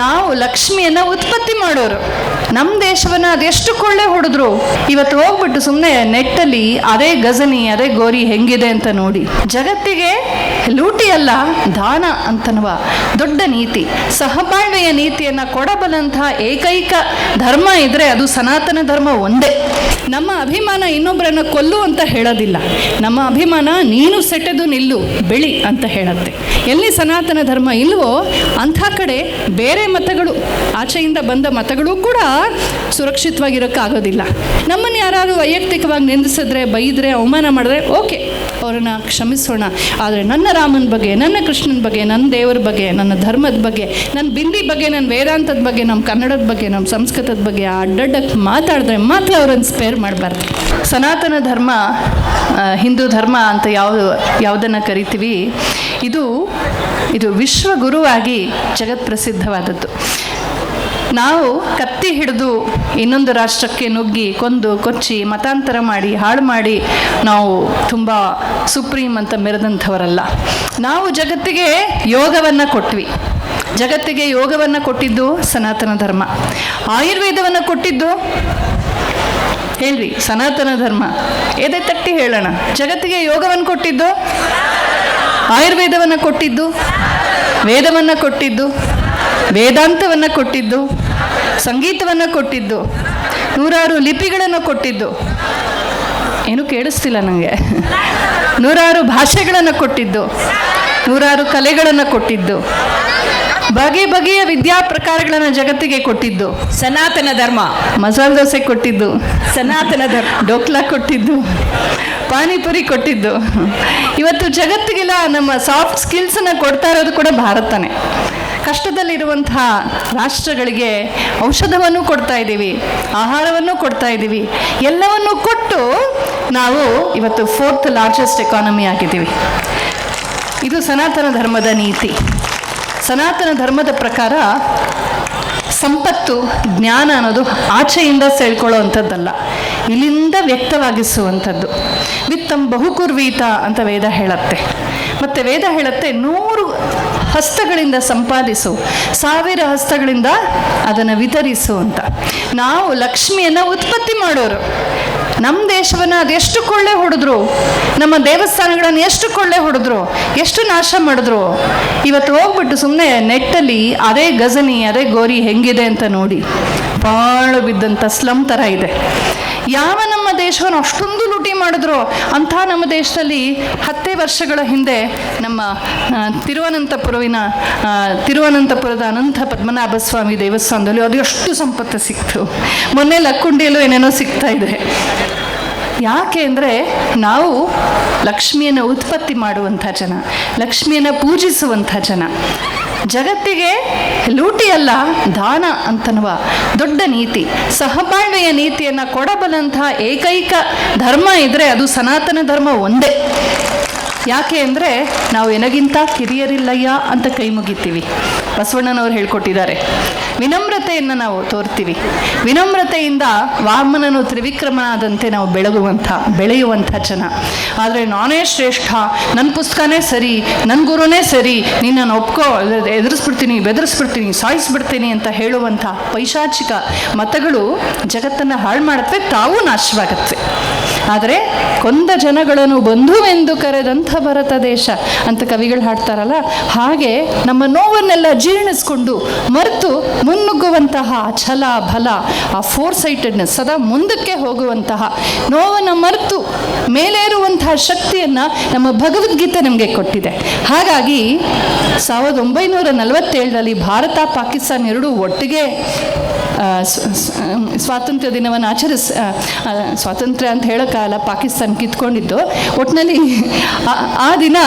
ನಾವು ಲಕ್ಷ್ಮಿಯನ್ನ ಉತ್ಪತ್ತಿ ಮಾಡೋರು. ನಮ್ಮ ದೇಶವನ್ನ ಅದೆಷ್ಟು ಕೊಳ್ಳೆ ಹೊಡೆದ್ರು. ಇವತ್ತು ಹೋಗ್ಬಿಟ್ಟು ಸುಮ್ಮನೆ ನೆಟ್ಟಲ್ಲಿ ಅದೇ ಗಜನಿ ಅದೇ ಗೋರಿ ಹೆಂಗಿದೆ ಅಂತ ನೋಡಿ. ಜಗತ್ತಿಗೆ ಲೂಟಿ ಅಲ್ಲ ದಾನ ಅಂತನ್ನುವ ದೊಡ್ಡ ನೀತಿ, ಸಹಬಾಳ್ವೆಯ ನೀತಿಯನ್ನ ಕೊಡಬಲ್ಲಂತಹ ಏಕೈಕ ಧರ್ಮ ಇದ್ರೆ ಅದು ಸನಾತನ ಧರ್ಮ ಒಂದೇ. ನಮ್ಮ ಅಭಿಮಾನ ಇನ್ನೊಬ್ಬರನ್ನ ಕೊಲ್ಲು ಅಂತ ಹೇಳೋದಿಲ್ಲ. ನಮ್ಮ ಅಭಿಮಾನ ನೀನು ಸೆಟೆದು ನಿಲ್ಲು ಬೆಳಿ ಅಂತ ಹೇಳುತ್ತೆ. ಎಲ್ಲಿ ಸನಾತನ ಧರ್ಮ ಇಲ್ವೋ ಅಂಥ ಕಡೆ ಬೇರೆ ಮತಗಳು, ಆಚೆಯಿಂದ ಬಂದ ಮತಗಳು ಕೂಡ ಸುರಕ್ಷಿತವಾಗಿರೋಕ್ಕಾಗೋದಿಲ್ಲ. ನಮ್ಮನ್ನು ಯಾರಾದರೂ ವೈಯಕ್ತಿಕವಾಗಿ ನಿಂದಿಸಿದ್ರೆ, ಬೈದರೆ, ಅವಮಾನ ಮಾಡಿದ್ರೆ ಓಕೆ, ಅವರನ್ನು ಕ್ಷಮಿಸೋಣ. ಆದರೆ ನನ್ನ ರಾಮನ ಬಗ್ಗೆ, ನನ್ನ ಕೃಷ್ಣನ ಬಗ್ಗೆ, ನನ್ನ ದೇವರ ಬಗ್ಗೆ, ನನ್ನ ಧರ್ಮದ ಬಗ್ಗೆ, ನನ್ನ ಬಿಂದಿ ಬಗ್ಗೆ, ನನ್ನ ವೇದಾಂತದ ಬಗ್ಗೆ, ನಮ್ಮ ಕನ್ನಡದ ಬಗ್ಗೆ, ನಮ್ಮ ಸಂಸ್ಕೃತದ ಬಗ್ಗೆ ಅಡ್ಡಡ್ಡಕ್ಕೆ ಮಾತಾಡಿದ್ರೆ ಮಾತ್ರ ಅವರನ್ನು ಸ್ಪೇರ್ ಮಾಡಬಾರ್ದು. ಸನಾತನ ಧರ್ಮ, ಹಿಂದೂ ಧರ್ಮ ಅಂತ ಯಾವುದನ್ನು ಕರಿತೀವಿ, ಇದು ವಿಶ್ವಗುರುವಾಗಿ ಜಗತ್ಪ್ರಸಿದ್ಧವಾದದ್ದು. ನಾವು ಕತ್ತಿ ಹಿಡಿದು ಇನ್ನೊಂದು ರಾಷ್ಟ್ರಕ್ಕೆ ನುಗ್ಗಿ ಕೊಂದು ಕೊಚ್ಚಿ ಮತಾಂತರ ಮಾಡಿ ಹಾಳು ಮಾಡಿ ನಾವು ತುಂಬ ಸುಪ್ರೀಂ ಅಂತ ಮೆರೆದಂಥವರಲ್ಲ. ನಾವು ಜಗತ್ತಿಗೆ ಯೋಗವನ್ನು ಕೊಟ್ವಿ. ಜಗತ್ತಿಗೆ ಯೋಗವನ್ನು ಕೊಟ್ಟಿದ್ದು ಸನಾತನ ಧರ್ಮ. ಆಯುರ್ವೇದವನ್ನು ಕೊಟ್ಟಿದ್ದು ಹೇಳ್ರಿ ಸನಾತನ ಧರ್ಮ. ಎದೆ ತಟ್ಟಿ ಹೇಳೋಣ. ಜಗತ್ತಿಗೆ ಯೋಗವನ್ನು ಕೊಟ್ಟಿದ್ದು, ಆಯುರ್ವೇದವನ್ನು ಕೊಟ್ಟಿದ್ದು, ವೇದವನ್ನು ಕೊಟ್ಟಿದ್ದು, ವೇದಾಂತವನ್ನು ಕೊಟ್ಟಿದ್ದು, ಸಂಗೀತವನ್ನು ಕೊಟ್ಟಿದ್ದು, 100 ಲಿಪಿಗಳನ್ನು ಕೊಟ್ಟಿದ್ದು, ಏನು ಕೇಳಿಸ್ತಿಲ್ಲ ನನಗೆ, 100 ಭಾಷೆಗಳನ್ನು ಕೊಟ್ಟಿದ್ದು, 100 ಕಲೆಗಳನ್ನು ಕೊಟ್ಟಿದ್ದು, ಬಗೆ ಬಗೆಯ ವಿದ್ಯಾ ಪ್ರಕಾರಗಳನ್ನು ಜಗತ್ತಿಗೆ ಕೊಟ್ಟಿದ್ದು ಸನಾತನ ಧರ್ಮ. ಮಸಾಲೆ ದೋಸೆ ಕೊಟ್ಟಿದ್ದು ಸನಾತನ ಧರ್ಮ. ಡೋಕ್ಲಾ ಕೊಟ್ಟಿದ್ದು, ಪಾನಿಪುರಿ ಕೊಟ್ಟಿದ್ದು. ಇವತ್ತು ಜಗತ್ತಿಗೆಲ್ಲ ನಮ್ಮ ಸಾಫ್ಟ್ ಸ್ಕಿಲ್ಸನ್ನು ಕೊಡ್ತಾ ಇರೋದು ಕೂಡ ಭಾರತನೇ. ಕಷ್ಟದಲ್ಲಿರುವಂತಹ ರಾಷ್ಟ್ರಗಳಿಗೆ ಔಷಧವನ್ನು ಕೊಡ್ತಾ ಇದ್ದೀವಿ, ಆಹಾರವನ್ನು ಕೊಡ್ತಾ ಇದ್ದೀವಿ. ಎಲ್ಲವನ್ನು ಕೊಟ್ಟು ನಾವು ಇವತ್ತು 4th ಲಾರ್ಜೆಸ್ಟ್ ಎಕಾನಮಿ ಆಗಿದ್ದೀವಿ. ಇದು ಸನಾತನ ಧರ್ಮದ ನೀತಿ. ಸನಾತನ ಧರ್ಮದ ಪ್ರಕಾರ ಸಂಪತ್ತು, ಜ್ಞಾನ ಅನ್ನೋದು ಆಚೆಯಿಂದ ಸೆಳ್ಕೊಳ್ಳೋ ಅಂಥದ್ದಲ್ಲ, ಇಲ್ಲಿಂದ ವ್ಯಕ್ತವಾಗಿಸುವಂಥದ್ದು. ವಿತ್ತಂ ಬಹುಕುರ್ವೀತ ಅಂತ ವೇದ ಹೇಳುತ್ತೆ. ಮತ್ತು ವೇದ ಹೇಳುತ್ತೆ 100 ಹಸ್ತಗಳಿಂದ ಸಂಪಾದಿಸು, 1000 ಹಸ್ತಗಳಿಂದ ಅದನ್ನು ವಿತರಿಸು ಅಂತ. ನಾವು ಲಕ್ಷ್ಮಿಯನ್ನು ಉತ್ಪತ್ತಿ ಮಾಡೋರು. ನಮ್ಮ ದೇಶವನ್ನು ಅದೆಷ್ಟು ಕೊಳ್ಳೆ ಹೊಡೆದ್ರು, ನಮ್ಮ ದೇವಸ್ಥಾನಗಳನ್ನು ಎಷ್ಟು ಕೊಳ್ಳೆ ಹೊಡೆದ್ರು, ಎಷ್ಟು ನಾಶ ಮಾಡಿದ್ರು. ಇವತ್ತು ಹೋಗ್ಬಿಟ್ಟು ಸುಮ್ಮನೆ ನೆಟ್ಟಲ್ಲಿ ಅದೇ ಗಜನಿ ಅದೇ ಗೋರಿ ಹೆಂಗಿದೆ ಅಂತ ನೋಡಿ. ಬಾಳು ಬಿದ್ದಂಥ ಸ್ಲಮ್ ಥರ ಇದೆ. ಯಾವ ನಮ್ಮ ದೇಶವನ್ನು ಅಷ್ಟೊಂದು ಲೂಟಿ ಮಾಡಿದ್ರು ಅಂಥ ನಮ್ಮ ದೇಶದಲ್ಲಿ 10 ವರ್ಷಗಳ ಹಿಂದೆ ನಮ್ಮ ತಿರುವನಂತಪುರದ ಅನಂತ ಪದ್ಮನಾಭ ಸ್ವಾಮಿ ದೇವಸ್ಥಾನದಲ್ಲಿ ಅದು ಎಷ್ಟು ಸಂಪತ್ತು ಸಿಕ್ತು. ಮೊನ್ನೆ ಲಕ್ಕುಂಡಿಯಲ್ಲೂ ಏನೇನೋ ಸಿಗ್ತಾ ಇದೆ. ಯಾಕೆ ಅಂದರೆ ನಾವು ಲಕ್ಷ್ಮಿಯನ್ನು ಉತ್ಪತ್ತಿ ಮಾಡುವಂಥ ಜನ, ಲಕ್ಷ್ಮಿಯನ್ನು ಪೂಜಿಸುವಂಥ ಜನ. ಜಗತ್ತಿಗೆ ಲೂಟಿ ಅಲ್ಲ ದಾನ ಅಂತನ್ನುವ ದೊಡ್ಡ ನೀತಿ, ಸಹಬಾಳ್ವೆಯ ನೀತಿಯನ್ನು ಕೊಡಬಲ್ಲಂತಹ ಏಕೈಕ ಧರ್ಮ ಇದ್ರೆ ಅದು ಸನಾತನ ಧರ್ಮ ಒಂದೇ. ಯಾಕೆ ಅಂದರೆ ನಾವು ಎನಗಿಂತ ಕಿರಿಯರಿಲ್ಲಯ್ಯ ಅಂತ ಕೈ ಮುಗಿತೀವಿ. ಬಸವಣ್ಣನವರು ಹೇಳ್ಕೊಟ್ಟಿದ್ದಾರೆ. ವಿನಮ್ರತೆಯನ್ನು ನಾವು ತೋರ್ತೀವಿ. ವಿನಮ್ರತೆಯಿಂದ ವಾಮನನು ತ್ರಿವಿಕ್ರಮನಾದಂತೆ ನಾವು ಬೆಳೆಯುವಂಥ ಜನ. ಆದರೆ ನಾನೇ ಶ್ರೇಷ್ಠ, ನನ್ನ ಪುಸ್ತಕನೇ ಸರಿ, ನನ್ನ ಗುರುನೇ ಸರಿ, ನಿನ್ನನ್ನು ಒಪ್ಕೋ, ಎದುರಿಸ್ಬಿಡ್ತೀನಿ, ಬೆದರಿಸ್ಬಿಡ್ತೀನಿ, ಸಾಯಿಸ್ಬಿಡ್ತೀನಿ ಅಂತ ಹೇಳುವಂಥ ಪೈಶಾಚಿಕ ಮತಗಳು ಜಗತ್ತನ್ನು ಹಾಳು ಮಾಡುತ್ತವೆ, ತಾವೂ ನಾಶವಾಗತ್ವೆ. ಆದರೆ ಕೊಂದ ಜನಗಳನ್ನು ಬಂಧುವೆಂದು ಕರೆದಂಥ ಭರತ ದೇಶ ಅಂತ ಕವಿಗಳು ಹಾಡ್ತಾರಲ್ಲ, ಹಾಗೆ ನಮ್ಮ ನೋವನ್ನೆಲ್ಲ ಜೀರ್ಣಿಸ್ಕೊಂಡು ಮರೆತು ಮುನ್ನುಗ್ಗುವಂತಹ ಛಲ ಬಲ, ಆ ಫೋರ್ಸೈಟೆಡ್ನೆಸ್, ಸದಾ ಮುಂದಕ್ಕೆ ಹೋಗುವಂತಹ, ನೋವನ್ನು ಮರೆತು ಮೇಲೇರುವಂತಹ ಶಕ್ತಿಯನ್ನು ನಮ್ಮ ಭಗವದ್ಗೀತೆ ನಮಗೆ ಕೊಟ್ಟಿದೆ. ಹಾಗಾಗಿ 1947ರಲ್ಲಿ ಭಾರತ ಪಾಕಿಸ್ತಾನ ಎರಡೂ ಒಟ್ಟಿಗೆ ಸ್ವಾತಂತ್ರ್ಯ ದಿನವನ್ನು ಸ್ವಾತಂತ್ರ್ಯ ಅಂತ ಹೇಳೋಕ್ಕಾಗಲ್ಲ, ಪಾಕಿಸ್ತಾನ ಕಿತ್ಕೊಂಡಿದ್ದು. ಒಟ್ಟಿನಲ್ಲಿ ಆ ದಿನ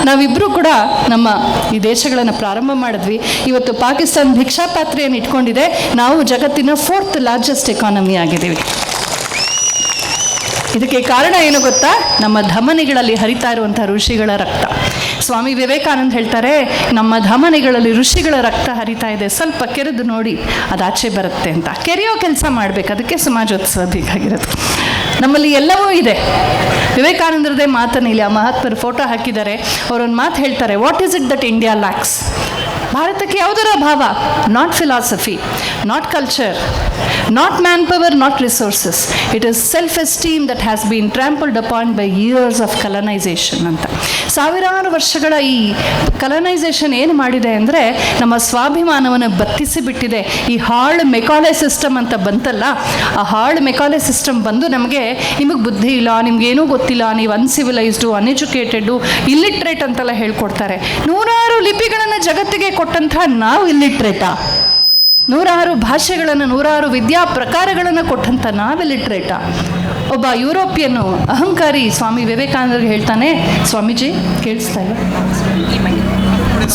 ನಾವಿಬ್ಬರೂ ಕೂಡ ನಮ್ಮ ಈ ದೇಶಗಳನ್ನು ಪ್ರಾರಂಭ ಮಾಡಿದ್ವಿ. ಇವತ್ತು ಪಾಕಿಸ್ತಾನ ಭಿಕ್ಷಾಪಾತ್ರೆಯನ್ನು ಇಟ್ಕೊಂಡಿದೆ. ನಾವು ಜಗತ್ತಿನ 4th ಲಾರ್ಜೆಸ್ಟ್ ಎಕಾನಮಿ ಆಗಿದ್ದೀವಿ. ಇದಕ್ಕೆ ಕಾರಣ ಏನು ಗೊತ್ತಾ? ನಮ್ಮ ಧಮನಿಗಳಲ್ಲಿ ಹರಿತಾ ಇರುವಂಥ ಋಷಿಗಳ ರಕ್ತ. ಸ್ವಾಮಿ ವಿವೇಕಾನಂದ ಹೇಳ್ತಾರೆ, ನಮ್ಮ ಧಮನಿಗಳಲ್ಲಿ ಋಷಿಗಳ ರಕ್ತ ಹರಿತಾ ಇದೆ, ಸ್ವಲ್ಪ ಕೆರೆದು ನೋಡಿ ಅದು ಆಚೆ ಬರುತ್ತೆ ಅಂತ. ಕೆರೆಯೋ ಕೆಲಸ ಮಾಡಬೇಕು, ಅದಕ್ಕೆ ಸಮಾಜೋತ್ಸವ ಬೇಕಾಗಿರೋದು. ನಮ್ಮಲ್ಲಿ ಎಲ್ಲವೂ ಇದೆ. ವಿವೇಕಾನಂದರದೇ ಮಾತನ್ನು ಇಲ್ಲಿ ಆ ಮಹಾತ್ಮರು ಫೋಟೋ ಹಾಕಿದ್ದಾರೆ. ಅವರೊಂದು ಮಾತು ಹೇಳ್ತಾರೆ, what is it that India lacks? ಭಾರತಕ್ಕೆ ಯಾವುದರ ಭಾವ? Not philosophy, not culture, not man power, not resources. It is self esteem that has been trampled upon by years of colonisation ಅಂತ. ಸಾವಿರಾರು ವರ್ಷಗಳ ಈ ಕಲನೈಸೇಷನ್ ಏನು ಮಾಡಿದೆ ಅಂದರೆ ನಮ್ಮ ಸ್ವಾಭಿಮಾನವನ್ನು ಬತ್ತಿಸಿ ಬಿಟ್ಟಿದೆ. ಈ ಹಾಳು ಮೆಕಾಲೆ ಸಿಸ್ಟಮ್ ಅಂತ ಬಂತಲ್ಲ, ಆ ಹಾಳು ಮೆಕಾಲೆ ಸಿಸ್ಟಮ್ ಬಂದು ನಮಗೆ ನಿಮಗೆ ಬುದ್ಧಿ ಇಲ್ಲ, ನಿಮ್ಗೇನೂ ಗೊತ್ತಿಲ್ಲ, ನೀವು ಅನ್ಸಿವಿಲೈಸ್ಡು, ಅನ್ಎಜುಕೇಟೆಡ್ಡು, ಇಲ್ಲಿಟ್ರೇಟ್ ಅಂತೆಲ್ಲ ಹೇಳ್ಕೊಡ್ತಾರೆ. ನೂರಾರು ಲಿಪಿಗಳನ್ನು ಜಗತ್ತಿಗೆ ಕೊಟ್ಟಂತಹ ನಾವು ಇಲ್ಲಿಟ್ರೇಟಾ? ನೂರಾರು ಭಾಷೆಗಳನ್ನು, ನೂರಾರು ವಿದ್ಯಾ ಪ್ರಕಾರಗಳನ್ನು ಕೊಟ್ಟಂಥ ನಾವೆಲ್ಲಿಟ್ರೇಟಾ? ಒಬ್ಬ ಯುರೋಪಿಯನ್ನು ಅಹಂಕಾರಿ ಸ್ವಾಮಿ ವಿವೇಕಾನಂದರಿಗೆ ಹೇಳ್ತಾನೆ, ಸ್ವಾಮೀಜಿ ಕೇಳಿಸ್ತಾ ಇಲ್ಲ,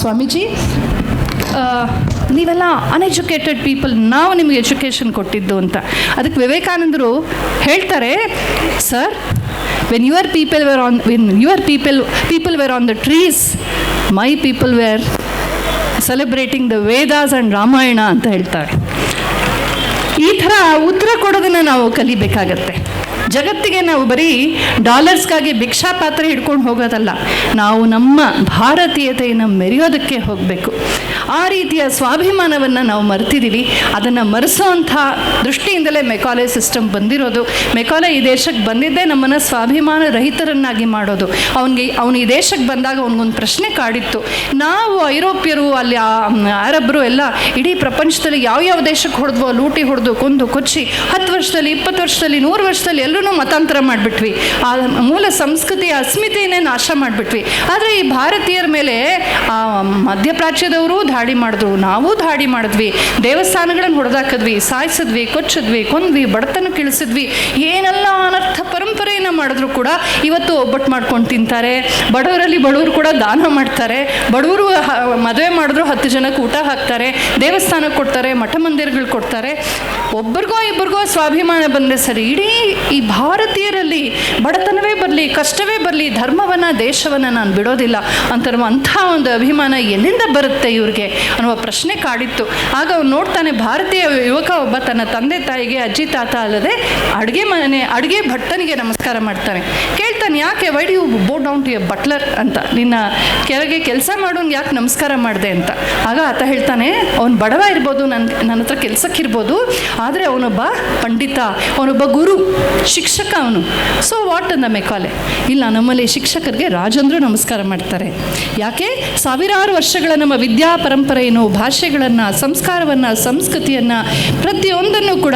ಸ್ವಾಮೀಜಿ ನೀವೆಲ್ಲ ಅನ್ಎಜುಕೇಟೆಡ್ ಪೀಪಲ್, ನಾವು ನಿಮಗೆ ಎಜುಕೇಷನ್ ಕೊಟ್ಟಿದ್ದು ಅಂತ. ಅದಕ್ಕೆ ವಿವೇಕಾನಂದರು ಹೇಳ್ತಾರೆ, sir, when your people were on the trees, my people were celebrating the Vedas and Ramayana ಅಂತ ಹೇಳ್ತಾರೆ. ಈ ಥರ ಉತ್ತರ ಕೊಡೋದನ್ನು ನಾವು ಕಲಿಬೇಕಾಗತ್ತೆ. ಜಗತ್ತಿಗೆ ನಾವು ಬರೀ ಡಾಲರ್ಸ್ಗಾಗಿ ಭಿಕ್ಷಾ ಪಾತ್ರೆ ಹಿಡ್ಕೊಂಡು ಹೋಗೋದಲ್ಲ, ನಾವು ನಮ್ಮ ಭಾರತೀಯತೆಯನ್ನು ಮೆರೆಯೋದಕ್ಕೆ ಹೋಗಬೇಕು. ಆ ರೀತಿಯ ಸ್ವಾಭಿಮಾನವನ್ನು ನಾವು ಮರ್ತಿದ್ದೀವಿ. ಅದನ್ನು ಮರೆಸೋವಂಥ ದೃಷ್ಟಿಯಿಂದಲೇ ಮೆಕಾಲೆ ಸಿಸ್ಟಮ್ ಬಂದಿರೋದು. ಮೆಕಾಲೆ ಈ ದೇಶಕ್ಕೆ ಬಂದಿದ್ದೇ ನಮ್ಮನ್ನು ಸ್ವಾಭಿಮಾನ ರಹಿತರನ್ನಾಗಿ ಮಾಡೋದು. ಅವನು ಈ ದೇಶಕ್ಕೆ ಬಂದಾಗ ಅವನಿಗೊಂದು ಪ್ರಶ್ನೆ ಕಾಡಿತ್ತು. ನಾವು ಐರೋಪ್ಯರು, ಅಲ್ಲಿ ಅರಬ್ರು ಎಲ್ಲ ಇಡೀ ಪ್ರಪಂಚದಲ್ಲಿ ಯಾವ್ಯಾವ ದೇಶಕ್ಕೆ ಹೊಡೆದ್ವೋ, ಲೂಟಿ ಹೊಡೆದು ಕೊಂದು ಕೊಚ್ಚಿ 10 ವರ್ಷದಲ್ಲಿ, 20 ವರ್ಷದಲ್ಲಿ, 100 ವರ್ಷದಲ್ಲಿ ಎಲ್ಲರೂ ಮತಾಂತರ ಮಾಡಿಬಿಟ್ವಿ. ಆ ಮೂಲ ಸಂಸ್ಕೃತಿಯ ಅಸ್ಮಿತೆಯನ್ನೇ ನಾಶ ಮಾಡಿಬಿಟ್ವಿ. ಆದರೆ ಈ ಭಾರತೀಯರ ಮೇಲೆ ಮಧ್ಯಪ್ರಾಚ್ಯದವರು ದಾಳಿ ಮಾಡಿದ್ರು, ನಾವು ದಾಳಿ ಮಾಡಿದ್ವಿ, ದೇವಸ್ಥಾನಗಳನ್ನು ಹೊಡೆದಾಕಿದ್ವಿ, ಸಾಯಿಸಿದ್ವಿ, ಕೊಚ್ಚಿದ್ವಿ, ಕೊಂದ್ವಿ, ಬಡತನ ಕೀಳಿಸಿದ್ವಿ, ಏನೆಲ್ಲ ಅನರ್ಥ ಪರಂಪರೆಯನ್ನು ಮಾಡಿದ್ರು ಕೂಡ ಇವತ್ತು ಒಬ್ಬಟ್ಟು ಮಾಡ್ಕೊಂಡು ತಿಂತಾರೆ. ಬಡವರಲ್ಲಿ ಬಡವರು ಕೂಡ ದಾನ ಮಾಡ್ತಾರೆ. ಬಡವರು ಮದುವೆ ಮಾಡಿದ್ರು 10 ಜನಕ್ಕೆ ಊಟ ಹಾಕ್ತಾರೆ, ದೇವಸ್ಥಾನಕ್ಕೆ ಕೊಡ್ತಾರೆ, ಮಠ ಮಂದಿರಗಳು ಕೊಡ್ತಾರೆ. ಒಬ್ಬರಿಗೋ ಇಬ್ಬರಿಗೋ ಸ್ವಾಭಿಮಾನ ಬಂದರೆ ಸರಿ. ಇಡೀ ಈ ಭಾರತೀಯರಲ್ಲಿ ಬಡತನವೇ ಬರಲಿ, ಕಷ್ಟವೇ ಬರಲಿ, ಧರ್ಮವನ್ನು, ದೇಶವನ್ನು ನಾನು ಬಿಡೋದಿಲ್ಲ ಅಂತನ್ನುವ ಅಂಥ ಒಂದು ಅಭಿಮಾನ ಎಲ್ಲಿಂದ ಬರುತ್ತೆ ಇವ್ರಿಗೆ ಅನ್ನುವ ಪ್ರಶ್ನೆ ಕಾಡಿತ್ತು. ಆಗ ಅವ್ನು ನೋಡ್ತಾನೆ, ಭಾರತೀಯ ಯುವಕ ಒಬ್ಬ ತನ್ನ ತಂದೆ ತಾಯಿಗೆ, ಅಜ್ಜಿ ತಾತ ಅಲ್ಲದೆ ಅಡುಗೆ ಭಟ್ಟನಿಗೆ ನಮಸ್ಕಾರ ಮಾಡ್ತಾನೆ. ಕೇಳ್ತಾನೆ, ಯಾಕೆ ವೈ ಡು ಯು ಬೋ ಡೌನ್ ಟು ಎ ಬಟ್ಲರ್ ಅಂತ, ನಿನ್ನ ಕೆಳಗೆ ಕೆಲಸ ಮಾಡೋನು ಯಾಕೆ ನಮಸ್ಕಾರ ಮಾಡಿದೆ ಅಂತ. ಆಗ ಆತ ಹೇಳ್ತಾನೆ, ಅವನು ಬಡವ ಇರ್ಬೋದು, ನನ್ನ ಹತ್ರ ಕೆಲಸಕ್ಕಿರ್ಬೋದು, ಆದರೆ ಅವನೊಬ್ಬ ಪಂಡಿತ, ಅವನೊಬ್ಬ ಗುರು, ಶಿಕ್ಷಕ ಅವನು. ಸೊ ವಾಟ್ ಅಂದ ಮೆಕಾಲೆ? ಇಲ್ಲ, ನಮ್ಮಲ್ಲಿ ಶಿಕ್ಷಕರಿಗೆ ರಾಜಂದ್ರು ನಮಸ್ಕಾರ ಮಾಡ್ತಾರೆ. ಯಾಕೆ? ಸಾವಿರಾರು ವರ್ಷಗಳ ನಮ್ಮ ವಿದ್ಯಾ ಪರಂಪರೆಯನ್ನು, ಭಾಷೆಗಳನ್ನು, ಸಂಸ್ಕಾರವನ್ನು, ಸಂಸ್ಕೃತಿಯನ್ನು ಪ್ರತಿಯೊಂದನ್ನು ಕೂಡ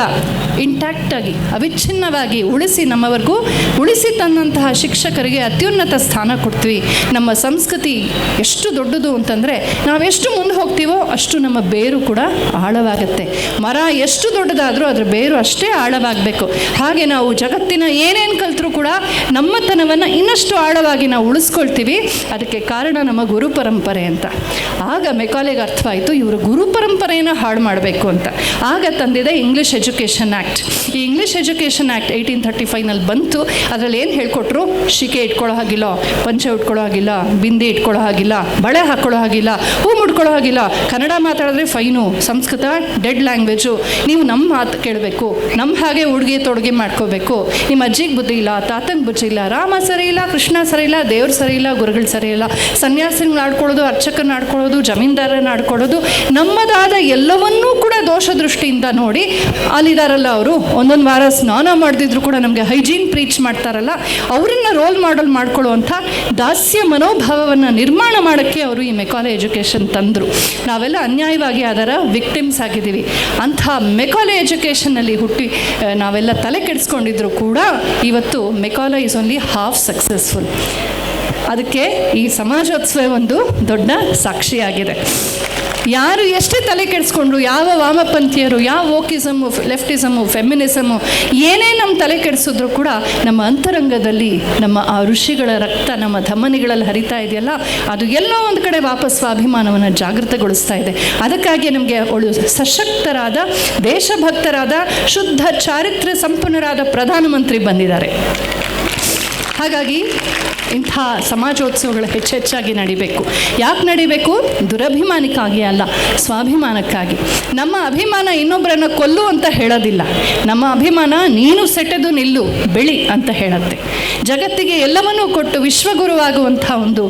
ಇಂಟ್ಯಾಕ್ಟಾಗಿ, ಅವಿಚ್ಛಿನ್ನವಾಗಿ ಉಳಿಸಿ ನಮ್ಮವರೆಗೂ ಉಳಿಸಿ ತಂದಂತಹ ಶಿಕ್ಷಕರಿಗೆ ಅತ್ಯುನ್ನತ ಸ್ಥಾನ ಕೊಡ್ತೀವಿ. ನಮ್ಮ ಸಂಸ್ಕೃತಿ ಎಷ್ಟು ದೊಡ್ಡದು ಅಂತಂದರೆ, ನಾವೆಷ್ಟು ಮುಂದೆ ಹೋಗ್ತೀವೋ ಅಷ್ಟು ನಮ್ಮ ಬೇರು ಕೂಡ ಆಳವಾಗುತ್ತೆ. ಮರ ಎಷ್ಟು ದೊಡ್ಡದಾದರೂ ಅದರ ಬೇರು ಅಷ್ಟೇ ಆಳವಾಗಬೇಕು. ಹಾಗೆ ನಾವು ಜಗತ್ತಿನ ಏನೇನು ಕಲ್ತರೂ ಕೂಡ ನಮ್ಮತನವನ್ನು ಇನ್ನಷ್ಟು ಆಳವಾಗಿ ನಾವು ಉಳಿಸ್ಕೊಳ್ತೀವಿ. ಅದಕ್ಕೆ ಕಾರಣ ನಮ್ಮ ಗುರು ಪರಂಪರೆ ಅಂತ. ಆಗ ಮೆಕಾಲೆಗೆ ಅರ್ಥವಾಯಿತು, ಇವರು ಗುರು ಪರಂಪರೆಯನ್ನು ಹಾಳು ಮಾಡಬೇಕು ಅಂತ. ಆಗ ತಂದಿದೆ ಇಂಗ್ಲೀಷ್ ಎಜುಕೇಷನ್ ಆ್ಯಕ್ಟ್. ಈ ಇಂಗ್ಲೀಷ್ ಎಜುಕೇಷನ್ ಆ್ಯಕ್ಟ್ 1835ನಲ್ಲಿ ಬಂತು. ಅದರಲ್ಲಿ ಏನು ಹೇಳ್ಕೊಟ್ರು? ಶಿಕೆ ಇಟ್ಕೊಳ್ಳೋ ಹಾಗಿಲ್ಲ, ಪಂಚೆ ಉಟ್ಕೊಳ್ಳೋ ಹಾಗಿಲ್ಲ, ಬಿಂದಿ ಇಟ್ಕೊಳ್ಳೋ ಹಾಗಿಲ್ಲ, ಬಳೆ ಹಾಕ್ಕೊಳ್ಳೋ ಹಾಗಿಲ್ಲ, ಹೂ ಮುಡ್ಕೊಳ್ಳೋ ಹಾಗಿಲ್ಲ, ಕನ್ನಡ ಮಾತಾಡಿದ್ರೆ ಫೈನು, ಸಂಸ್ಕೃತ ಡೆಡ್ ಲ್ಯಾಂಗ್ವೇಜು, ನೀವು ನಮ್ಮ ಮಾತು ಕೇಳಬೇಕು, ನಮ್ಮ ಹಾಗೆ ಉಡುಗೆ ತೊಡುಗೆ ಮಾಡ್ಕೋಬೇಕು, ನಿಮ್ಮ ಅಜ್ಜಿಗೆ ಬುದ್ಧಿ ಇಲ್ಲ, ತಾತಂಗೆ ಬುದ್ಧಿ ಇಲ್ಲ, ರಾಮ ಸರಿ ಇಲ್ಲ, ಕೃಷ್ಣ ಸರಿ ಇಲ್ಲ, ದೇವ್ರು ಸರಿ ಇಲ್ಲ, ಗುರುಗಳು ಸರಿ ಇಲ್ಲ, ಸನ್ಯಾಸಿಗಳನ್ನ ಆಡ್ಕೊಳ್ಳೋದು, ಅರ್ಚಕರನ್ನ ಆಡ್ಕೊಳ್ಳೋದು, ಜಮೀನ್ದಾರರನ್ನ ಆಡ್ಕೊಳ್ಳೋದು, ನಮ್ಮದಾದ ಎಲ್ಲವನ್ನೂ ಕೂಡ ದೋಷ ದೃಷ್ಟಿಯಿಂದ ನೋಡಿ ಅಲ್ಲಿದಾರಲ್ಲ ಅವರು, ಒಂದೊಂದು ವಾರ ಸ್ನಾನ ಮಾಡದಿದ್ರು ಕೂಡ ನಮಗೆ ಹೈಜೀನ್ ಪ್ರೀಚ್ ಮಾಡ್ತಾರಲ್ಲ, ಅವರನ್ನ ರೋಲ್ ಮಾಡೆಲ್ ಮಾಡ್ಕೊಳ್ಳುವಂಥ ದಾಸ್ಯ ಮನೋಭಾವವನ್ನು ನಿರ್ಮಾಣ ಮಾಡೋಕ್ಕೆ ಅವರು ಈ ಮೆಕಾಲೆ ಎಜುಕೇಷನ್ ತಂದರು. ನಾವೆಲ್ಲ ಅನ್ಯಾಯವಾಗಿ ಅದರ ವಿಕ್ಟಿಮ್ಸ್ ಆಗಿದ್ದೀವಿ. ಅಂಥ ಮೆಕಾಲೆ ಎಜುಕೇಷನ್ನಲ್ಲಿ ಹುಟ್ಟಿ ನಾವೆಲ್ಲ ತಲೆ ಕೆಡಿಸ್ಕೊಂಡಿದ್ರು ಕೂಡ ಇವತ್ತು Macaulay is only half successful. ಅದಕ್ಕೆ ಈ ಸಮಾಜೋತ್ಸವ ಒಂದು ದೊಡ್ಡ ಸಾಕ್ಷಿಯಾಗಿದೆ. ಯಾರು ಎಷ್ಟೇ ತಲೆ ಕೆಡಿಸ್ಕೊಂಡ್ರು, ಯಾವ ವಾಮಪಂಥೀಯರು, ಯಾವ ವೋಕಿಸಮು, ಲೆಫ್ಟಿಸಮು, ಫೆಮಿನಿಸಮು ಏನೇ ನಮ್ಮ ತಲೆ ಕೆಡಿಸಿದ್ರು ಕೂಡ ನಮ್ಮ ಅಂತರಂಗದಲ್ಲಿ ನಮ್ಮ ಆ ಋಷಿಗಳ ರಕ್ತ ನಮ್ಮ ಧಮನಿಗಳಲ್ಲಿ ಹರಿತಾ ಇದೆಯಲ್ಲ, ಅದು ಎಲ್ಲೋ ಒಂದು ಕಡೆ ವಾಪಸ್ ಸ್ವಾಭಿಮಾನವನ್ನು ಜಾಗೃತಗೊಳಿಸ್ತಾ ಇದೆ. ಅದಕ್ಕಾಗಿ ನಮಗೆ ಅವಳು ಸಶಕ್ತರಾದ, ದೇಶಭಕ್ತರಾದ, ಶುದ್ಧ ಚಾರಿತ್ರ್ಯ ಸಂಪನ್ನರಾದ ಪ್ರಧಾನಮಂತ್ರಿ ಬಂದಿದ್ದಾರೆ. ಹಾಗಾಗಿ ಇಂಥ ಸಮಾಜೋತ್ಸವಗಳು ಹೆಚ್ಚೆಚ್ಚಾಗಿ ನಡಿಬೇಕು. ಯಾಕೆ ನಡಿಬೇಕು? ದುರಭಿಮಾನಕ್ಕಾಗಿ ಅಲ್ಲ, ಸ್ವಾಭಿಮಾನಕ್ಕಾಗಿ. ನಮ್ಮ ಅಭಿಮಾನ ಇನ್ನೊಬ್ಬರನ್ನು ಕೊಲ್ಲು ಅಂತ ಹೇಳೋದಿಲ್ಲ. ನಮ್ಮ ಅಭಿಮಾನ ನೀನು ಸೆಟೆದು ನಿಲ್ಲು, ಬೆಳಿ ಅಂತ ಹೇಳುತ್ತೆ. ಜಗತ್ತಿಗೆ ಎಲ್ಲವನ್ನೂ ಕೊಟ್ಟು ವಿಶ್ವಗುರುವಾಗುವಂಥ ಒಂದು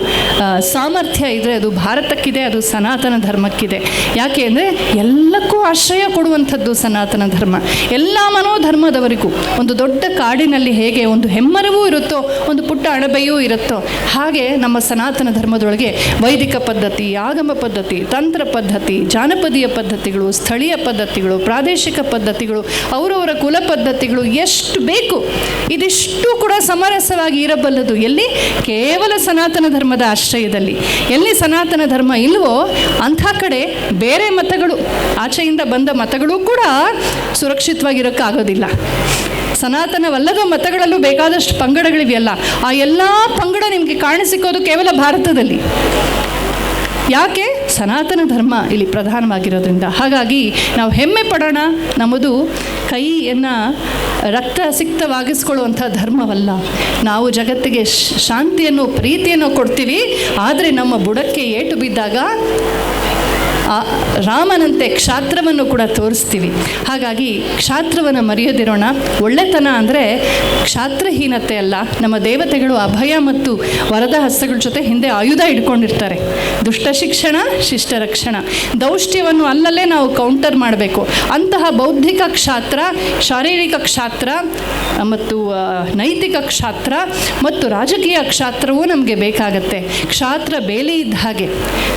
ಸಾಮರ್ಥ್ಯ ಇದ್ದರೆ ಅದು ಭಾರತಕ್ಕಿದೆ, ಅದು ಸನಾತನ ಧರ್ಮಕ್ಕಿದೆ. ಯಾಕೆ ಅಂದರೆ ಎಲ್ಲಕ್ಕೂ ಆಶ್ರಯ ಕೊಡುವಂಥದ್ದು ಸನಾತನ ಧರ್ಮ. ಎಲ್ಲ ಮನೋಧರ್ಮದವರಿಗೂ ಒಂದು ದೊಡ್ಡ ಕಾಡಿನಲ್ಲಿ ಹೇಗೆ ಒಂದು ಹೆಮ್ಮರವೂ ಇರುತ್ತೋ, ಒಂದು ಪುಟ್ಟ ಅಣಬೆಯೂ ಇರುತ್ತೋ, ಹಾಗೆ ನಮ್ಮ ಸನಾತನ ಧರ್ಮದೊಳಗೆ ವೈದಿಕ ಪದ್ಧತಿ, ಆಗಮ ಪದ್ಧತಿ, ತಂತ್ರ ಪದ್ಧತಿ, ಜಾನಪದೀಯ ಪದ್ಧತಿಗಳು, ಸ್ಥಳೀಯ ಪದ್ಧತಿಗಳು, ಪ್ರಾದೇಶಿಕ ಪದ್ಧತಿಗಳು, ಅವರವರ ಕುಲ ಪದ್ಧತಿಗಳು ಎಷ್ಟು ಬೇಕು, ಇದಿಷ್ಟು ಕೂಡ ಸಮರಸವಾಗಿ ಇರಬಲ್ಲದು ಎಲ್ಲಿ? ಕೇವಲ ಸನಾತನ ಧರ್ಮದ ಆಶ್ರಯದಲ್ಲಿ. ಎಲ್ಲಿ ಸನಾತನ ಧರ್ಮ ಇಲ್ವೋ ಅಂಥ ಕಡೆ ಬೇರೆ ಮತಗಳು, ಆಚೆಯಿಂದ ಬಂದ ಮತಗಳು ಕೂಡ ಸುರಕ್ಷಿತವಾಗಿರೋಕ್ಕಾಗೋದಿಲ್ಲ. ಸನಾತನವಲ್ಲದ ಮತಗಳಲ್ಲೂ ಬೇಕಾದಷ್ಟು ಪಂಗಡಗಳಿವೆಯಲ್ಲ, ಆ ಎಲ್ಲ ಪಂಗಡ ನಿಮಗೆ ಕಾಣಿಸಿಕೋದು ಕೇವಲ ಭಾರತದಲ್ಲಿ. ಯಾಕೆ? ಸನಾತನ ಧರ್ಮ ಇಲ್ಲಿ ಪ್ರಧಾನವಾಗಿರೋದ್ರಿಂದ. ಹಾಗಾಗಿ ನಾವು ಹೆಮ್ಮೆ ಪಡೋಣ. ನಮ್ಮದು ಕೈಯನ್ನು ರಕ್ತಸಿಕ್ತವಾಗಿಸ್ಕೊಳ್ಳುವಂಥ ಧರ್ಮವಲ್ಲ. ನಾವು ಜಗತ್ತಿಗೆ ಶಾಂತಿಯನ್ನು, ಪ್ರೀತಿಯನ್ನು ಕೊಡ್ತೀವಿ. ಆದರೆ ನಮ್ಮ ಬುಡಕ್ಕೆ ಏಟು ಬಿದ್ದಾಗ ರಾಮನಂತೆ ಕ್ಷಾತ್ರವನ್ನು ಕೂಡ ತೋರಿಸ್ತೀವಿ. ಹಾಗಾಗಿ ಕ್ಷಾತ್ರವನ್ನು ಮರೆಯದಿರೋಣ. ಒಳ್ಳೆತನ ಅಂದರೆ ಕ್ಷಾತ್ರಹೀನತೆ ಅಲ್ಲ. ನಮ್ಮ ದೇವತೆಗಳು ಅಭಯ ಮತ್ತು ವರದ ಹಸ್ತಗಳ ಜೊತೆ ಹಿಂದೆ ಆಯುಧ ಇಟ್ಕೊಂಡಿರ್ತಾರೆ. ದುಷ್ಟ ಶಿಕ್ಷಣ, ಶಿಷ್ಟ ರಕ್ಷಣ. ದೌಷ್ಟ್ಯವನ್ನು ಅಲ್ಲಲ್ಲೇ ನಾವು ಕೌಂಟರ್ ಮಾಡಬೇಕು. ಅಂತಹ ಬೌದ್ಧಿಕ ಕ್ಷಾತ್ರ, ಶಾರೀರಿಕ ಕ್ಷಾತ್ರ ಮತ್ತು ನೈತಿಕ ಕ್ಷಾತ್ರ ಮತ್ತು ರಾಜಕೀಯ ಕ್ಷಾತ್ರವೂ ನಮಗೆ ಬೇಕಾಗತ್ತೆ. ಕ್ಷಾತ್ರ ಬೇಲಿ ಇದ್ದ ಹಾಗೆ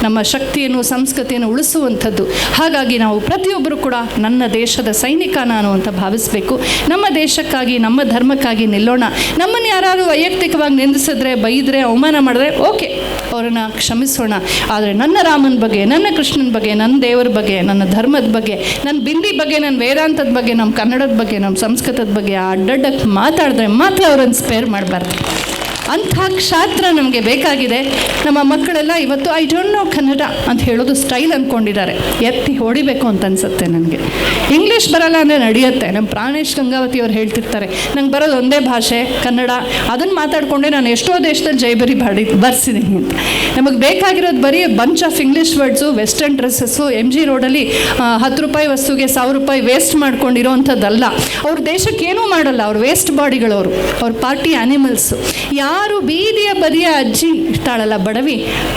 ನಮ್ಮ ಶಕ್ತಿಯನ್ನು, ಸಂಸ್ಕೃತಿಯನ್ನು ಉಳಿಸುವಂಥದ್ದು. ಹಾಗಾಗಿ ನಾವು ಪ್ರತಿಯೊಬ್ಬರು ಕೂಡ ನನ್ನ ದೇಶದ ಸೈನಿಕ ನಾನು ಅಂತ ಭಾವಿಸಬೇಕು. ನಮ್ಮ ದೇಶಕ್ಕಾಗಿ, ನಮ್ಮ ಧರ್ಮಕ್ಕಾಗಿ ನಿಲ್ಲೋಣ. ನಮ್ಮನ್ನು ಯಾರಾದರೂ ವೈಯಕ್ತಿಕವಾಗಿ ನಿಂದಿಸಿದ್ರೆ, ಬೈದರೆ, ಅವಮಾನ ಮಾಡಿದ್ರೆ ಓಕೆ, ಅವರನ್ನು ಕ್ಷಮಿಸೋಣ. ಆದರೆ ನನ್ನ ರಾಮನ ಬಗ್ಗೆ, ನನ್ನ ಕೃಷ್ಣನ ಬಗ್ಗೆ, ನನ್ನ ದೇವರ ಬಗ್ಗೆ, ನನ್ನ ಧರ್ಮದ ಬಗ್ಗೆ, ನನ್ನ ಬಿಂದಿ ಬಗ್ಗೆ, ನನ್ನ ವೇದಾಂತದ ಬಗ್ಗೆ, ನಮ್ಮ ಕನ್ನಡದ ಬಗ್ಗೆ, ನಮ್ಮ ಸಂಸ್ಕೃತದ ಬಗ್ಗೆ ಅಡ್ಡಡ್ಡಕ್ಕೆ ಮಾತಾಡಿದ್ರೆ ಮಾತ್ರ ಅವರನ್ನು ಸ್ಪೇರ್ ಮಾಡಬಾರ್ದು. ಅಂಥ ಕ್ಷಾತ್ರ ನಮಗೆ ಬೇಕಾಗಿದೆ. ನಮ್ಮ ಮಕ್ಕಳೆಲ್ಲ ಇವತ್ತು ಐ ಡೋಂಟ್ ನೋ ಕನ್ನಡ ಅಂತ ಹೇಳೋದು ಸ್ಟೈಲ್ ಅಂದ್ಕೊಂಡಿದ್ದಾರೆ. ಎತ್ತಿ ಹೊಡಿಬೇಕು ಅಂತ ಅನಿಸುತ್ತೆ ನನಗೆ. ಇಂಗ್ಲೀಷ್ ಬರಲ್ಲ ಅಂದರೆ ನಡೆಯುತ್ತೆ. ನಮ್ಮ ಪ್ರಾಣೇಶ್ ಗಂಗಾವತಿ ಅವ್ರು ಹೇಳ್ತಿರ್ತಾರೆ, ನಂಗೆ ಬರೋದು ಒಂದೇ ಭಾಷೆ ಕನ್ನಡ, ಅದನ್ನು ಮಾತಾಡಿಕೊಂಡೆ ನಾನು ಎಷ್ಟೋ ದೇಶದಲ್ಲಿ ಜೈಬರಿ ಬರ್ಸಿದ್ದೀನಿ ಅಂತ. ನಮಗೆ ಬೇಕಾಗಿರೋದು ಬರೀ bunch of English words, western dresses, MG ರೋಡಲ್ಲಿ 10 ರೂಪಾಯಿ ವಸ್ತುಗೆ 1000 ರೂಪಾಯಿ ವೇಸ್ಟ್ ಮಾಡ್ಕೊಂಡಿರೋವಂಥದ್ದಲ್ಲ. ಅವ್ರ ದೇಶಕ್ಕೆ ಏನೂ ಮಾಡಲ್ಲ. ಅವ್ರು ವೇಸ್ಟ್ ಬಾಡಿಗಳವರು, ಅವ್ರ ಪಾರ್ಟಿ ಆ್ಯನಿಮಲ್ಸು. ಯಾರು ಬೀದಿಯ ಬದಿಯ ಅಜ್ಜಿ ಇರ್ತಾಳಲ್ಲ, ಬಡವಿ,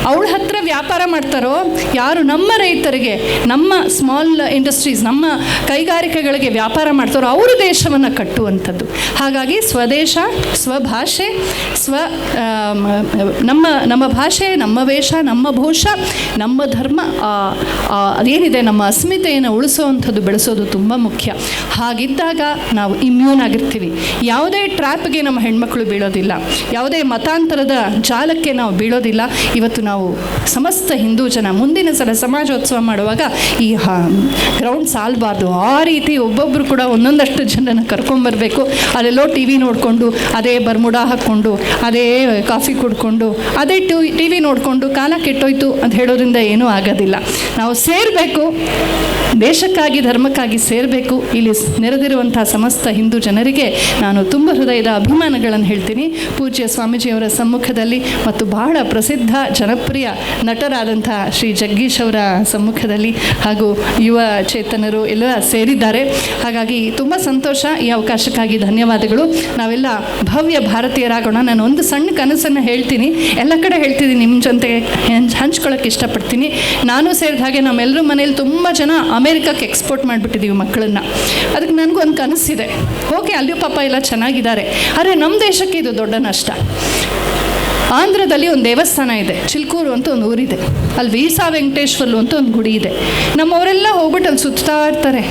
ಅವಳ ಹತ್ರ ವ್ಯಾಪಾರ ಮಾಡ್ತಾರೋ, ಯಾರು ನಮ್ಮ ರೈತರಿಗೆ, ನಮ್ಮ ಸ್ಮಾಲ್ ಇಂಡಸ್ಟ್ರೀಸ್, ನಮ್ಮ ಕೈಗಾರಿಕೆಗಳಿಗೆ ವ್ಯಾಪಾರ ಮಾಡ್ತಾರೋ ಅವರು ದೇಶವನ್ನು ಕಟ್ಟುವಂಥದ್ದು. ಹಾಗಾಗಿ ಸ್ವದೇಶ, ಸ್ವಭಾಷೆ, ನಮ್ಮ ಭಾಷೆ, ನಮ್ಮ ವೇಷ, ನಮ್ಮ ಭೂಷ, ನಮ್ಮ ಧರ್ಮ, ಅದೇನಿದೆ ನಮ್ಮ ಅಸ್ಮಿತೆಯನ್ನು ಉಳಿಸೋವಂಥದ್ದು, ಬೆಳೆಸೋದು ತುಂಬ ಮುಖ್ಯ. ಹಾಗಿದ್ದಾಗ ನಾವು ಇಮ್ಯೂನ್ ಆಗಿರ್ತೀವಿ. ಯಾವುದೇ ಟ್ರ್ಯಾಪ್ಗೆ ನಮ್ಮ ಹೆಣ್ಮಕ್ಳು ಬೀಳೋದಿಲ್ಲ, ಯಾವುದೇ ಮತಾಂತರದ ಜಾಲಕ್ಕೆ ನಾವು ಬೀಳೋದಿಲ್ಲ. ಇವತ್ತು ನಾವು ಸಮಸ್ತ ಹಿಂದೂ ಜನ ಮುಂದಿನ ಸಲ ಸಮಾಜೋತ್ಸವ ಮಾಡುವಾಗ ಈ ಗ್ರೌಂಡ್ ಸಾಲಬಾರ್ದು. ಆ ರೀತಿ ಒಬ್ಬೊಬ್ಬರು ಕೂಡ ಒಂದೊಂದಷ್ಟು ಜನನ ಕರ್ಕೊಂಬರ್ಬೇಕು. ಅಲ್ಲೆಲ್ಲೋ TV ನೋಡಿಕೊಂಡು, ಅದೇ ಬರ್ಮುಡಾ ಹಾಕ್ಕೊಂಡು, ಅದೇ ಕಾಫಿ ಕುಡ್ಕೊಂಡು, ಅದೇ TV ನೋಡಿಕೊಂಡು ಕಾಲ ಕೆಟ್ಟೋಯ್ತು ಅಂತ ಹೇಳೋದ್ರಿಂದ ಏನೂ ಆಗೋದಿಲ್ಲ. ನಾವು ಸೇರಬೇಕು, ದೇಶಕ್ಕಾಗಿ, ಧರ್ಮಕ್ಕಾಗಿ ಸೇರಬೇಕು. ಇಲ್ಲಿ ನೆರೆದಿರುವಂಥ ಸಮಸ್ತ ಹಿಂದೂ ಜನರಿಗೆ ನಾನು ತುಂಬ ಹೃದಯದ ಅಭಿಮಾನಗಳನ್ನು ಹೇಳ್ತೀನಿ. ಪೂಜ್ಯ ಸ್ವಾಮೀಜಿಯವರ ಸಮ್ಮುಖದಲ್ಲಿ ಮತ್ತು ಬಹಳ ಪ್ರಸಿದ್ಧ ಜನಪ್ರಿಯ ನಟರಾದಂಥ ಶ್ರೀ ಜಗ್ಗೀಶ್ ಅವರ ಸಮ್ಮುಖದಲ್ಲಿ ಹಾಗೂ ಯುವ ಚೇತನರು ಎಲ್ಲ ಸೇರಿದ್ದಾರೆ. ಹಾಗಾಗಿ ತುಂಬ ಸಂತೋಷ. ಈ ಅವಕಾಶಕ್ಕಾಗಿ ಧನ್ಯವಾದಗಳು. ನಾವೆಲ್ಲ ಭವ್ಯ ಭಾರತೀಯರಾಗೋಣ. ನಾನು ಒಂದು ಸಣ್ಣ ಕನಸನ್ನು ಹೇಳ್ತೀನಿ, ಎಲ್ಲ ಕಡೆ ಹೇಳ್ತಿದ್ದೀನಿ, ನಿಮ್ಮ ಜೊತೆ ಹಂಚ್ಕೊಳ್ಳೋಕ್ಕೆ ಇಷ್ಟಪಡ್ತೀನಿ. ನಾನು ಸೇರಿದ ಹಾಗೆ ನಮ್ಮೆಲ್ಲರೂ ಮನೇಲಿ ತುಂಬ ಜನ ಅಮೇರಿಕಕ್ಕೆ ಎಕ್ಸ್ಪೋರ್ಟ್ ಮಾಡಿಬಿಟ್ಟಿದ್ದೀವಿ ಮಕ್ಕಳನ್ನು. ಅದಕ್ಕೆ ನನಗೂ ಒಂದು ಕನಸಿದೆ. ಓಕೆ, ಅಲ್ಲಿಯೂ ಪಾಪ ಎಲ್ಲ ಚೆನ್ನಾಗಿದ್ದಾರೆ, ಆದರೆ ನಮ್ಮ ದೇಶಕ್ಕೆ ಇದು ದೊಡ್ಡ ನಷ್ಟ. ಆಂಧ್ರದಲ್ಲಿ ಒಂದು ದೇವಸ್ಥಾನ ಇದೆ, ಚಿಲ್ಕೂರು ಅಂತ ಒಂದು ಊರಿದೆ. ಅಲ್ಲಿ ವೀಸಾ ವೆಂಕಟೇಶ್ವರ್ಲು ಅಂತ ಒಂದು ಗುಡಿ ಇದೆ. ನಮ್ಮವರೆಲ್ಲ ಹೋಗ್ಬಿಟ್ಟು ಅಲ್ಲಿ ಸುತ್ತಾ ಇರ್ತಾರೆ.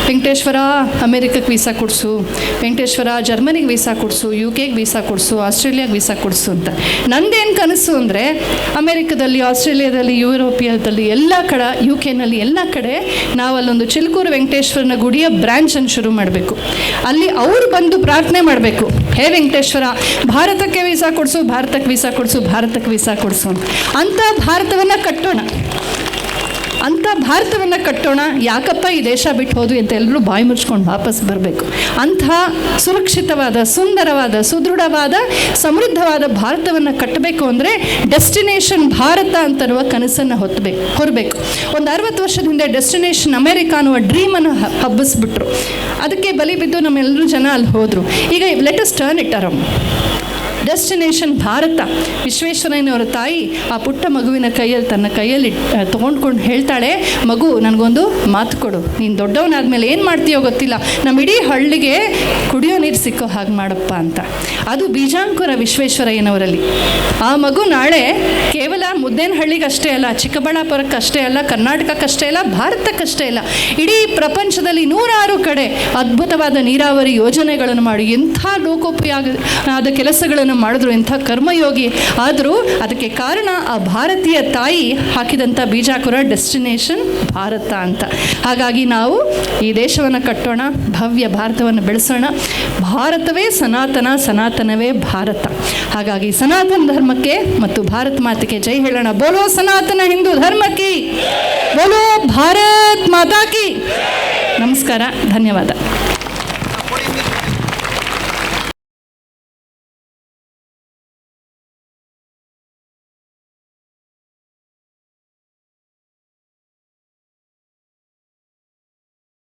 ವೆಂಕಟೇಶ್ವರ ಅಮೇರಿಕಕ್ಕೆ ವೀಸಾ ಕೊಡಿಸು, ವೆಂಕಟೇಶ್ವರ ಜರ್ಮನಿಗೆ ವೀಸಾ ಕೊಡಿಸು, UK ವೀಸಾ ಕೊಡಿಸು, ಆಸ್ಟ್ರೇಲಿಯಾಗೆ ವೀಸಾ ಕೊಡಿಸು ಅಂತ. ನಂದೇನು ಕನಸು ಅಂದರೆ ಅಮೇರಿಕದಲ್ಲಿ, ಆಸ್ಟ್ರೇಲಿಯಾದಲ್ಲಿ, ಯುರೋಪಿಯಾದಲ್ಲಿ ಎಲ್ಲ ಕಡೆ, UK ಎಲ್ಲ ಕಡೆ ನಾವು ಅಲ್ಲೊಂದು ಚಿಲ್ಕೂರು ವೆಂಕಟೇಶ್ವರನ ಗುಡಿಯ ಬ್ರ್ಯಾಂಚನ್ನು ಶುರು ಮಾಡಬೇಕು. ಅಲ್ಲಿ ಅವರು ಬಂದು ಪ್ರಾರ್ಥನೆ ಮಾಡಬೇಕು, ಹೇ ವೆಂಕಟೇಶ್ವರ ಭಾರತಕ್ಕೆ ವೀಸಾ ಕೊಡಿಸು, ಭಾರತಕ್ಕೆ ವೀಸಾ ಕೊಡಿಸು, ಭಾರತಕ್ಕೆ ವೀಸಾ ಕೊಡಿಸು ಅಂತ ಭಾರತವನ್ನು ಕಟ್ಟೋಣ. ಅಂಥ ಭಾರತವನ್ನು ಕಟ್ಟೋಣ. ಯಾಕಪ್ಪ ಈ ದೇಶ ಬಿಟ್ಟು ಹೋದ್ವಿ ಅಂತ ಎಲ್ಲರೂ ಬಾಯಿ ಮುಚ್ಕೊಂಡು ವಾಪಸ್ ಬರಬೇಕು. ಅಂಥ ಸುರಕ್ಷಿತವಾದ, ಸುಂದರವಾದ, ಸುದೃಢವಾದ, ಸಮೃದ್ಧವಾದ ಭಾರತವನ್ನು ಕಟ್ಟಬೇಕು ಅಂದರೆ ಡೆಸ್ಟಿನೇಷನ್ ಭಾರತ ಅಂತನ್ನುವ ಕನಸನ್ನು ಹೊರಬೇಕು. ಒಂದು 60 ವರ್ಷದ ಹಿಂದೆ ಡೆಸ್ಟಿನೇಷನ್ ಅಮೆರಿಕ ಅನ್ನುವ ಡ್ರೀಮನ್ನು ಹಬ್ಬಿಸ್ಬಿಟ್ರು. ಅದಕ್ಕೆ ಬಲಿ ಬಿದ್ದು ನಮ್ಮೆಲ್ಲರೂ ಜನ ಅಲ್ಲಿ ಹೋದರು. ಈಗ let us turn it around. Destination Bharat. ವಿಶ್ವೇಶ್ವರಯ್ಯನವರ ತಾಯಿ ಆ ಪುಟ್ಟ ಮಗುವಿನ ಕೈಯಲ್ಲಿ ತನ್ನ ಕೈಯಲ್ಲಿ ತೊಗೊಂಡ್ಕೊಂಡು ಹೇಳ್ತಾಳೆ, ಮಗು ನನಗೊಂದು ಮಾತು ಕೊಡು, ನೀನು ದೊಡ್ಡವನಾದ್ಮೇಲೆ ಏನು ಮಾಡ್ತೀಯೋ ಗೊತ್ತಿಲ್ಲ, ನಮ್ಮ ಇಡೀ ಹಳ್ಳಿಗೆ ಕುಡಿಯೋ ನೀರು ಸಿಕ್ಕೋ ಹಾಗೆ ಮಾಡಪ್ಪ ಅಂತ. ಅದು ಬೀಜಾಂಕುರ ವಿಶ್ವೇಶ್ವರಯ್ಯನವರಲ್ಲಿ. ಆ ಮಗು ನಾಳೆ ಕೇವಲ ಮುದ್ದೇನಹಳ್ಳಿಗೆ ಅಷ್ಟೇ ಅಲ್ಲ, ಚಿಕ್ಕಬಳ್ಳಾಪುರಕ್ಕೆ ಅಷ್ಟೇ ಅಲ್ಲ, ಕರ್ನಾಟಕಕ್ಕಷ್ಟೇ ಅಲ್ಲ, ಭಾರತಕ್ಕಷ್ಟೇ ಅಲ್ಲ, ಇಡೀ ಪ್ರಪಂಚದಲ್ಲಿ 106 ಕಡೆ ಅದ್ಭುತವಾದ ನೀರಾವರಿ ಯೋಜನೆಗಳನ್ನು ಮಾಡಿ ಎಂಥ ಲೋಕೋಪಯೋಗದ ಕೆಲಸಗಳನ್ನು ಮಾಡಿದ್ರು, ಇಂಥ ಕರ್ಮಯೋಗಿ ಆದರೂ ಅದಕ್ಕೆ ಕಾರಣ ಆ ಭಾರತೀಯ ತಾಯಿ ಹಾಕಿದಂಥ ಬೀಜಾಕುರ ಡೆಸ್ಟಿನೇಷನ್ ಭಾರತ ಅಂತ. ಹಾಗಾಗಿ ನಾವು ಈ ದೇಶವನ್ನು ಕಟ್ಟೋಣ, ಭವ್ಯ ಭಾರತವನ್ನು ಬೆಳೆಸೋಣ. ಭಾರತವೇ ಸನಾತನ, ಸನಾತನವೇ ಭಾರತ. ಹಾಗಾಗಿ ಸನಾತನ ಧರ್ಮಕ್ಕೆ ಮತ್ತು ಭಾರತ ಮಾತೆಗೆ ಜೈ ಹೇಳೋಣ. ಬೋಲೋ ಸನಾತನ ಹಿಂದೂ ಧರ್ಮಕ್ಕೆ, ಬೋಲೋ ಭಾರತ್ ಮಾತಾ ಕಿ. ನಮಸ್ಕಾರ, ಧನ್ಯವಾದ.